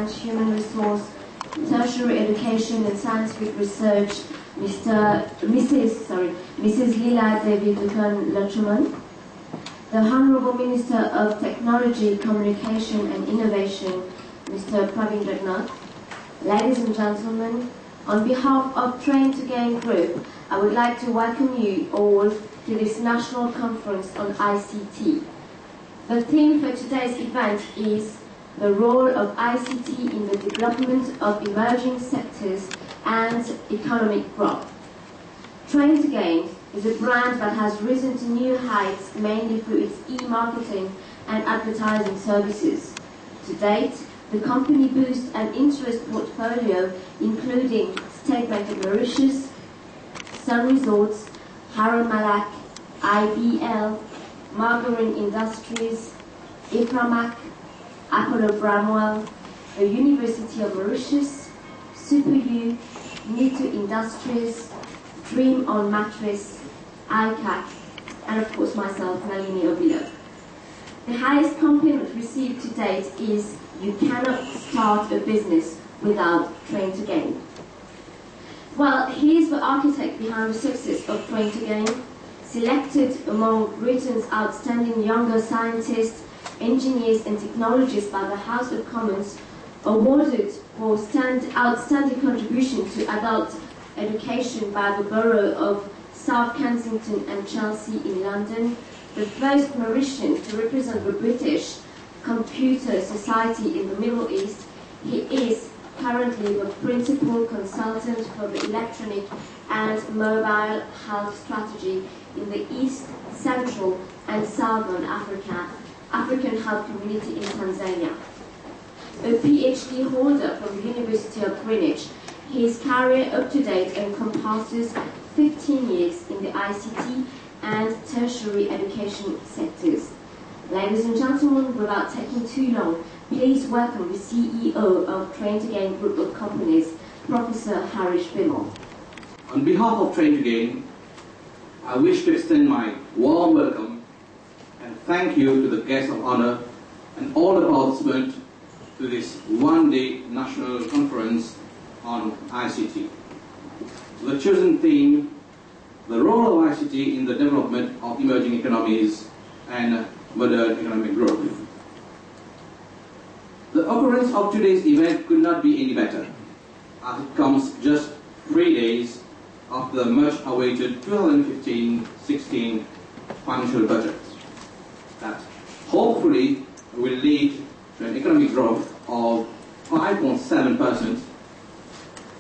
and Human Resource, Tertiary Education and Scientific Research, Mrs. Lila Devi Dukan-Lachuman, the Honorable Minister of Technology, Communication and Innovation, Mr. Praveen Ragnath. Ladies and gentlemen, on behalf of Train to Gain Group, I would like to welcome you all to this National Conference on ICT. The theme for today's event is the role of ICT in the development of emerging sectors and economic growth. Train to Gain is a brand that has risen to new heights mainly through its e-marketing and advertising services. To date, the company boasts an interest portfolio including State Bank of Mauritius, Sun Resorts, Harold Malak, IBL, Margarine Industries, Ipramac, Apollo Bramwell, the University of Mauritius, SuperU, Nito Industries, Dream on Mattress, ICAC, and of course myself, Nalini Obilo. The highest compliment received to date is you cannot start a business without Train to Gain. Well, he is the architect behind the success of Train to Gain, selected among Britain's outstanding younger scientists, engineers and technologists by the House of Commons, awarded for outstanding contribution to adult education by the Borough of South Kensington and Chelsea in London, the first Mauritian to represent the British Computer Society in the Middle East. He is currently the principal consultant for the electronic and mobile health strategy in the East, Central and Southern African Health Community in Tanzania. A PhD holder from the University of Greenwich, his career up to date encompasses 15 years in the ICT and tertiary education sectors. Ladies and gentlemen, without taking too long, please welcome the CEO of Train to Gain Group of Companies, Professor Harish Bimal. On behalf of Train to Gain, I wish to extend my warm welcome and thank you to the guests of honor and all the participants to this one-day national conference on ICT. The chosen theme, the role of ICT in the development of emerging economies and modern economic growth. The occurrence of today's event could not be any better, as it comes just 3 days after the much-awaited 2015-16 financial budget that hopefully will lead to an economic growth of 5.7%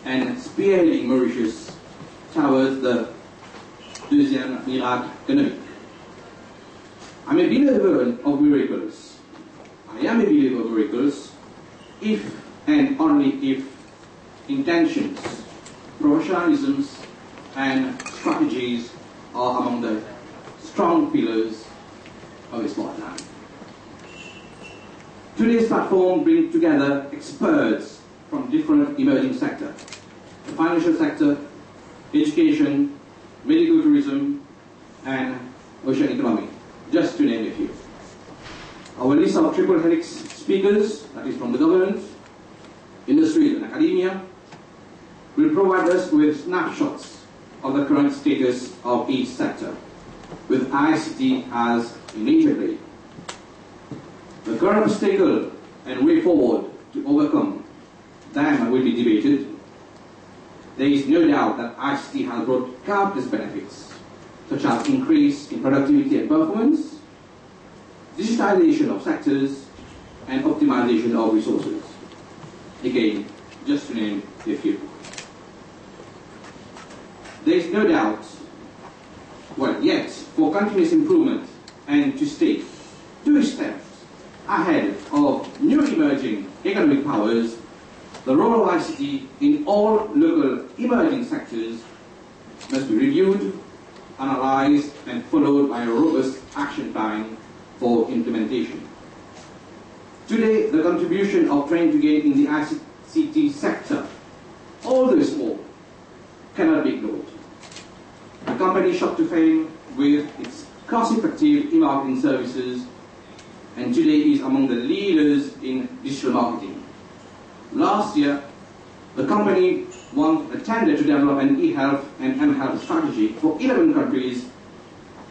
and spearheading Mauritius towards the deuxième miracle économique. I'm a believer of miracles. I am a believer of miracles if and only if intentions, professionalisms, and strategies are among the strong pillars of this plan. Today's platform brings together experts from different emerging sectors: the financial sector, education, medical tourism, and ocean economy, just to name a few. Our list of triple helix speakers, that is from the government, industry and academia, will provide us with snapshots of the current status of each sector, with ICT as a major play. The current obstacle and way forward to overcome them will be debated. There is no doubt that ICT has brought countless benefits, such as increase in productivity and performance, digitization of sectors, and optimization of resources. Again, just to name a few. There is no doubt, yet, for continuous improvement and to stay 2 steps ahead of new emerging economic powers, the role of ICT in all local emerging sectors must be reviewed, analyzed, and followed by a robust action plan for implementation. Today, the contribution of Train to Gain in the ICT sector, although small, cannot be ignored. The company shot to fame with its cost-effective e-marketing services, and today is among the leaders in digital marketing. Last year, the company won a tender to develop an e-health and m-health strategy for 11 countries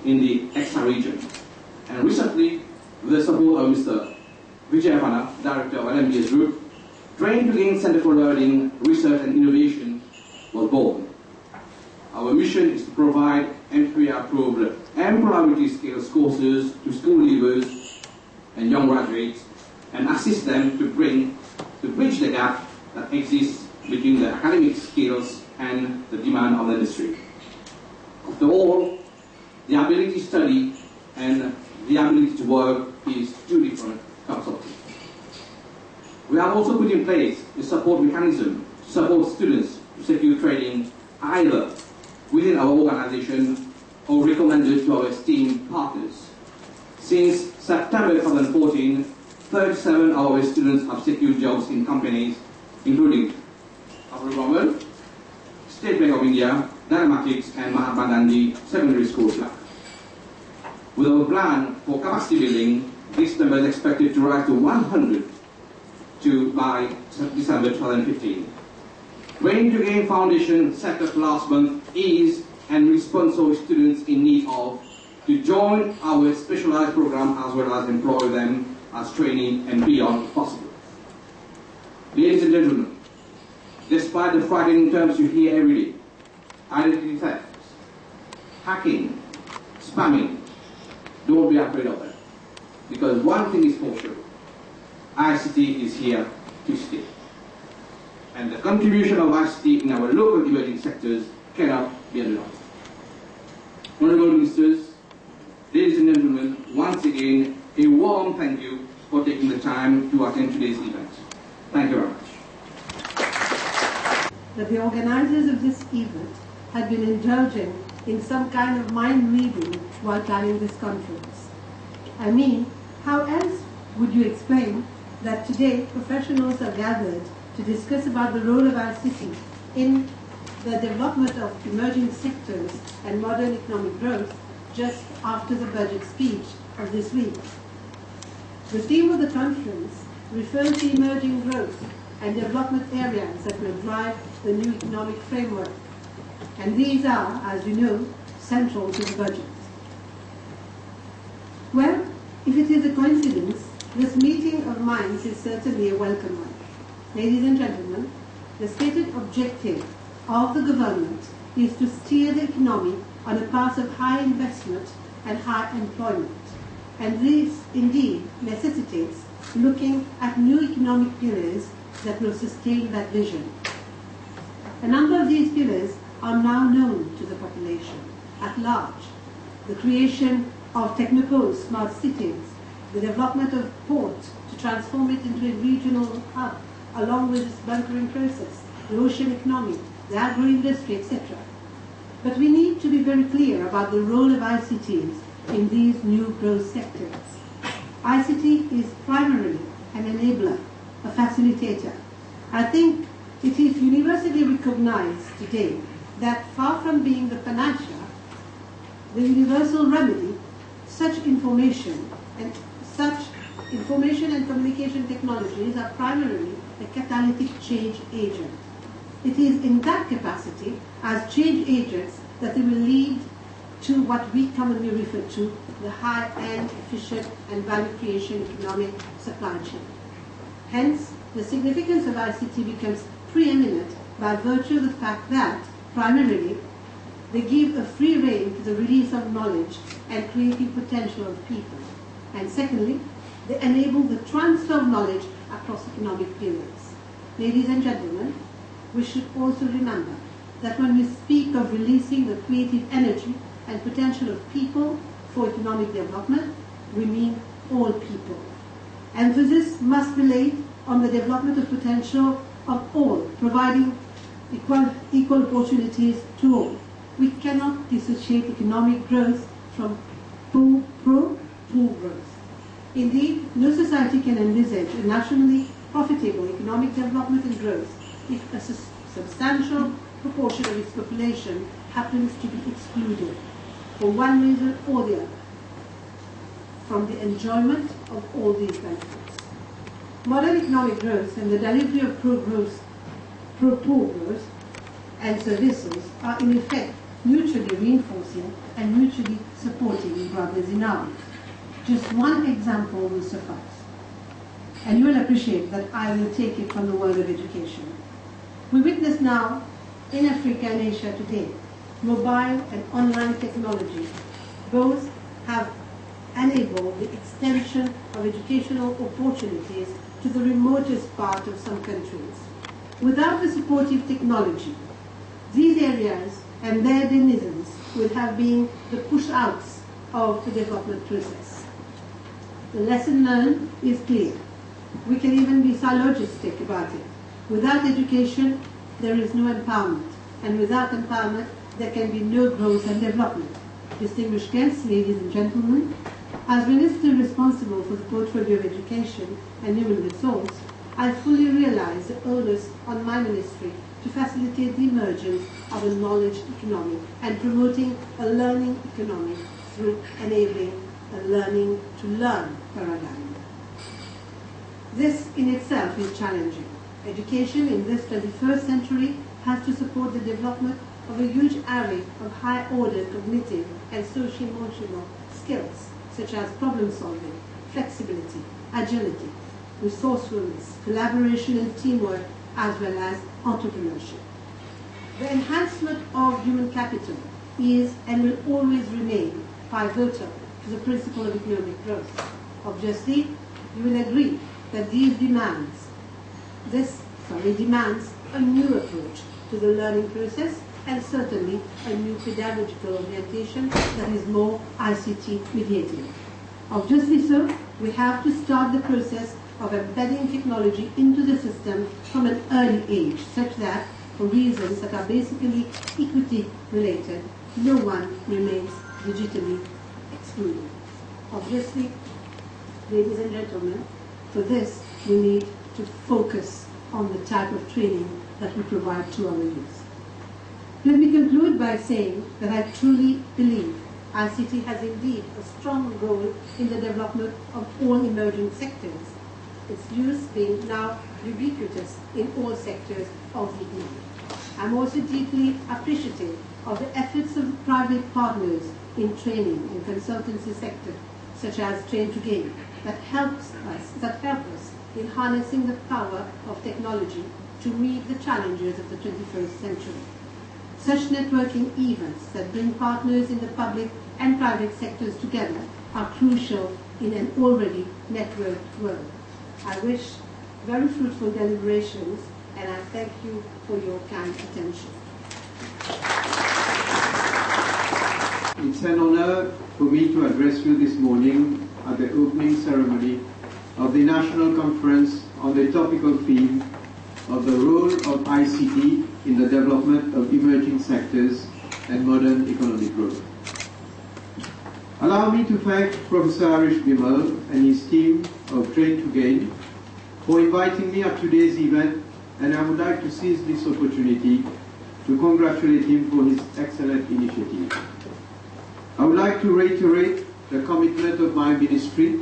in the EXA region. And recently, with the support of Mr. Vijayapana, Director of LMBS Group, Train to Gain Center for Learning, Research and Innovation was born. Our mission is to provide MPR-approved employability skills courses to school leavers and young graduates and assist them to bridge the gap that exists between the academic skills and the demand of the industry. After all, the ability to study and the ability to work is two different concepts. We have also put in place a support mechanism to support students to secure training either within our organization or recommended to our esteemed partners. Since September 2014, 37 of our students have secured jobs in companies including our government, State Bank of India, Dynamatics and Mahatma Gandhi Secondary School Club. With our plan for capacity building, this number is expected to rise to 100 by December 2015. Train to Gain Foundation set up last month is and will sponsor students in need of to join our specialized program as well as employ them as training and beyond possible. Ladies and gentlemen, despite the frightening terms you hear every day, identity theft, hacking, spamming, don't be afraid of that. Because one thing is for sure, ICT is here to stay. And the contribution of ICT in our local emerging sectors cannot be underlined. Honorable Ministers, ladies and gentlemen, once again, a warm thank you for taking the time to attend today's event. Thank you very much. That the organizers of this event had been indulging in some kind of mind reading while planning this conference. I mean, how else would you explain that today professionals are gathered to discuss about the role of ICT in the development of emerging sectors and modern economic growth just after the budget speech of this week? The theme of the conference refers to emerging growth and development areas that will drive the new economic framework. And these are, as you know, central to the budget. Well, if it is a coincidence, this meeting of minds is certainly a welcome one. Ladies and gentlemen, the stated objective of the government is to steer the economy on a path of high investment and high employment. And this indeed necessitates looking at new economic pillars that will sustain that vision. A number of these pillars are now known to the population at large. The creation of technopoles, smart cities, the development of ports to transform it into a regional hub, along with its bunkering process, the ocean economy, the agro-industry, etc. But we need to be very clear about the role of ICTs in these new growth sectors. ICT is primarily an enabler, a facilitator. I think it is universally recognized today that far from being the panacea, the universal remedy, such information and communication technologies are primarily a catalytic change agent. It is in that capacity, as change agents, that they will lead to what we commonly refer to the high-end, efficient, and value creation economic supply chain. Hence, the significance of ICT becomes preeminent by virtue of the fact that, primarily, they give a free rein to the release of knowledge and creative potential of people. And secondly, they enable the transfer of knowledge across economic periods. Ladies and gentlemen, we should also remember that when we speak of releasing the creative energy and potential of people for economic development, we mean all people. Emphasis must be laid on the development of potential of all, providing equal opportunities to all. We cannot dissociate economic growth from poor growth. Indeed, no society can envisage a nationally profitable economic development and growth if a substantial proportion of its population happens to be excluded, for one reason or the other, from the enjoyment of all these benefits. Modern economic growth and the delivery of pro-poor growth and services are in effect mutually reinforcing and mutually supporting brothers in arms. Just one example will suffice. And you will appreciate that I will take it from the world of education. We witness now in Africa and Asia today, mobile and online technology both have enabled the extension of educational opportunities to the remotest part of some countries. Without the supportive technology, these areas and their denizens would have been the push-outs of the development process. The lesson learned is clear. We can even be syllogistic about it. Without education, there is no empowerment. And without empowerment, there can be no growth and development. Distinguished guests, ladies and gentlemen, as Minister responsible for the portfolio of education and human resource, I fully realize the onus on my ministry to facilitate the emergence of a knowledge economy and promoting a learning economy through enabling a learning to learn paradigm. This in itself is challenging. Education in this 21st century has to support the development of a huge array of high-order cognitive and socio-emotional skills, such as problem-solving, flexibility, agility, resourcefulness, collaboration and teamwork, as well as entrepreneurship. The enhancement of human capital is and will always remain pivotal to the principle of economic growth. Obviously, you will agree that these demands a new approach to the learning process and certainly a new pedagogical orientation that is more ICT mediated. Obviously so, we have to start the process of embedding technology into the system from an early age, such that, for reasons that are basically equity related, no one remains digitally excluded. Obviously, ladies and gentlemen, for this we need to focus on the type of training that we provide to our youth. Let me conclude by saying that I truly believe ICT has indeed a strong role in the development of all emerging sectors, its use being now ubiquitous in all sectors of the economy. I'm also deeply appreciative of the efforts of private partners in training and consultancy sector, such as Train to Gain, that help us in harnessing the power of technology to meet the challenges of the 21st century. Such networking events that bring partners in the public and private sectors together are crucial in an already networked world. I wish very fruitful deliberations, and I thank you for your kind attention. It's an honor for me to address you this morning at the opening ceremony of the National Conference on the topical theme of the role of ICT in the development of emerging sectors and modern economic growth. Allow me to thank Professor Harish Bimal and his team of Train to Gain for inviting me at today's event, and I would like to seize this opportunity to congratulate him for his excellent initiative. I would like to reiterate the commitment of my ministry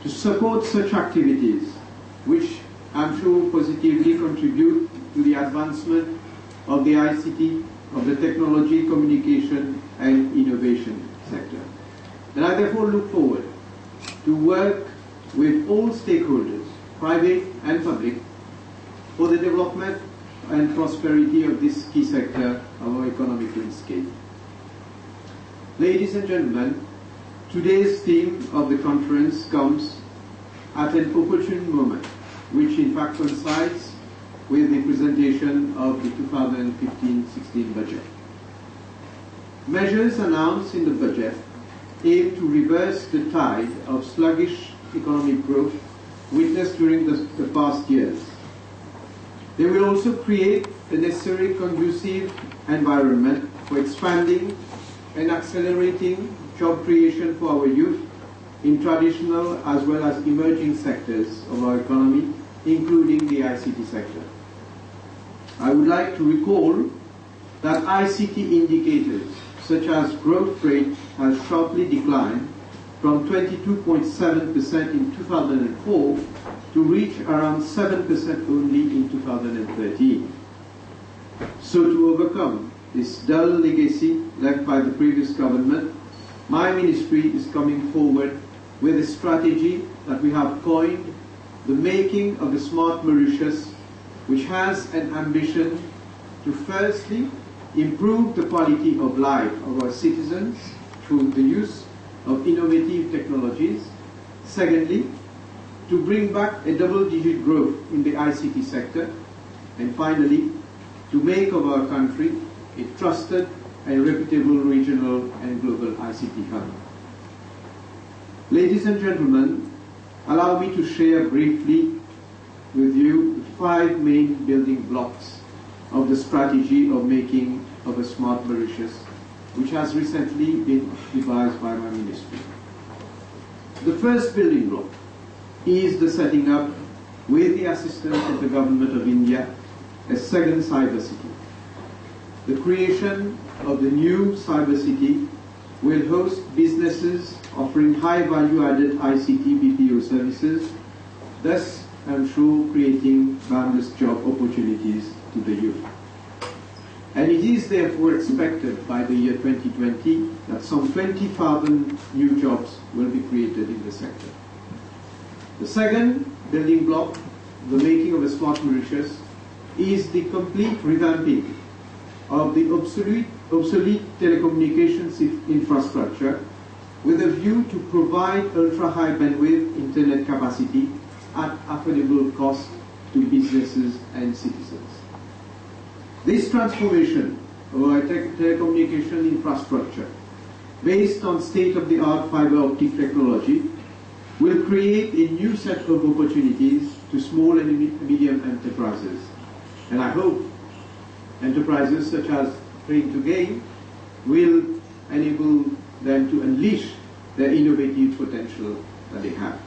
to support such activities, which I'm sure positively contribute to the advancement of the ICT, of the technology, communication, and innovation sector. And I therefore look forward to work with all stakeholders, private and public, for the development and prosperity of this key sector of our economic landscape. Ladies and gentlemen, today's theme of the conference comes at an opportune moment, which in fact coincides with the presentation of the 2015-16 budget. Measures announced in the budget aim to reverse the tide of sluggish economic growth witnessed during the past years. They will also create the necessary conducive environment for expanding and accelerating job creation for our youth in traditional as well as emerging sectors of our economy, including the ICT sector. I would like to recall that ICT indicators such as growth rate has sharply declined from 22.7% in 2004 to reach around 7% only in 2013. So to overcome this dull legacy left by the previous government, my ministry is coming forward with a strategy that we have coined the making of a smart Mauritius, which has an ambition to firstly improve the quality of life of our citizens through the use of innovative technologies. Secondly, to bring back a double-digit growth in the ICT sector. And finally, to make of our country a trusted and reputable regional and global ICT hub. Ladies and gentlemen, allow me to share briefly with you the 5 main building blocks of the strategy of making of a smart Mauritius, which has recently been devised by my ministry. The first building block is the setting up, with the assistance of the Government of India, a second cyber city. The creation of the new cyber city will host businesses offering high value-added ICT BPO services, thus I'm sure creating boundless job opportunities to the youth. And it is therefore expected by the year 2020 that some 20,000 new jobs will be created in the sector. The second building block, the making of a smart Mauritius, is the complete revamping of the obsolete telecommunications infrastructure with a view to provide ultra-high bandwidth internet capacity at affordable cost to businesses and citizens. This transformation of our telecommunication infrastructure, based on state-of-the-art fiber optic technology, will create a new set of opportunities to small and medium enterprises. And I hope enterprises such as Train to Gain will enable them to unleash their innovative potential that they have.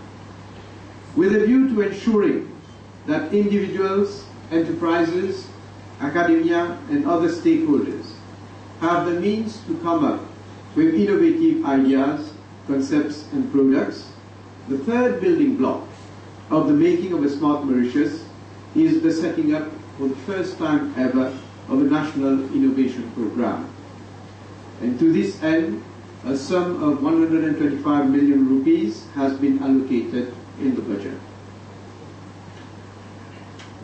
With a view to ensuring that individuals, enterprises, academia, and other stakeholders have the means to come up with innovative ideas, concepts, and products, the third building block of the making of a smart Mauritius is the setting up for the first time ever of a national innovation program. And to this end, a sum of 125 million rupees has been allocated in the budget.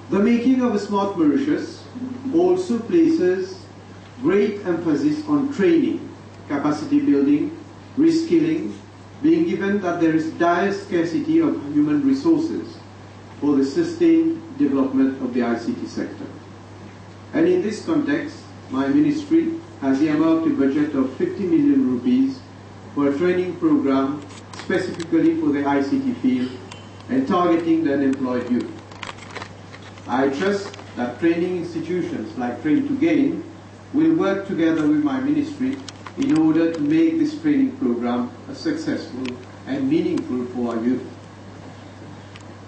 The making of a smart Mauritius also places great emphasis on training, capacity building, reskilling, being given that there is dire scarcity of human resources for the sustained development of the ICT sector. And in this context, my ministry has earmarked a budget of 50 million rupees for a training program specifically for the ICT field and targeting the unemployed youth. I trust that training institutions like Train to Gain will work together with my ministry in order to make this training program a successful and meaningful for our youth.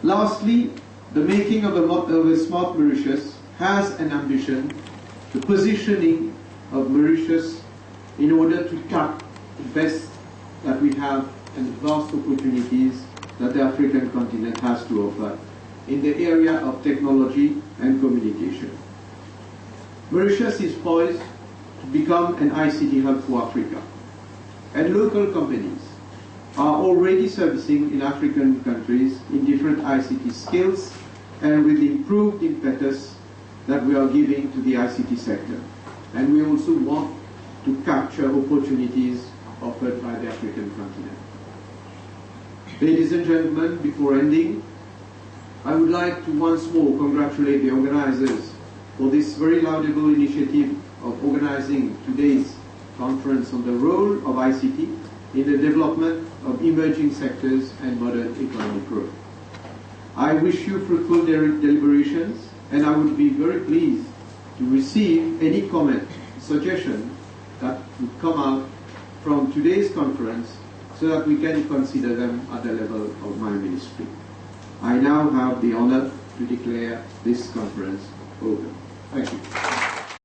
Lastly, the making of a smart Mauritius has an ambition, the positioning of Mauritius in order to tap the best that we have and the vast opportunities that the African continent has to offer in the area of technology and communication. Mauritius is poised to become an ICT hub for Africa, and local companies are already servicing in African countries in different ICT skills and with the improved impetus that we are giving to the ICT sector. And we also want to capture opportunities offered by the African continent. Ladies and gentlemen, before ending, I would like to once more congratulate the organizers for this very laudable initiative of organizing today's conference on the role of ICT in the development of emerging sectors and modern economic growth. I wish you fruitful deliberations, and I would be very pleased to receive any comment, suggestion that would come out from today's conference so that we can consider them at the level of my ministry. I now have the honor to declare this conference open. Thank you.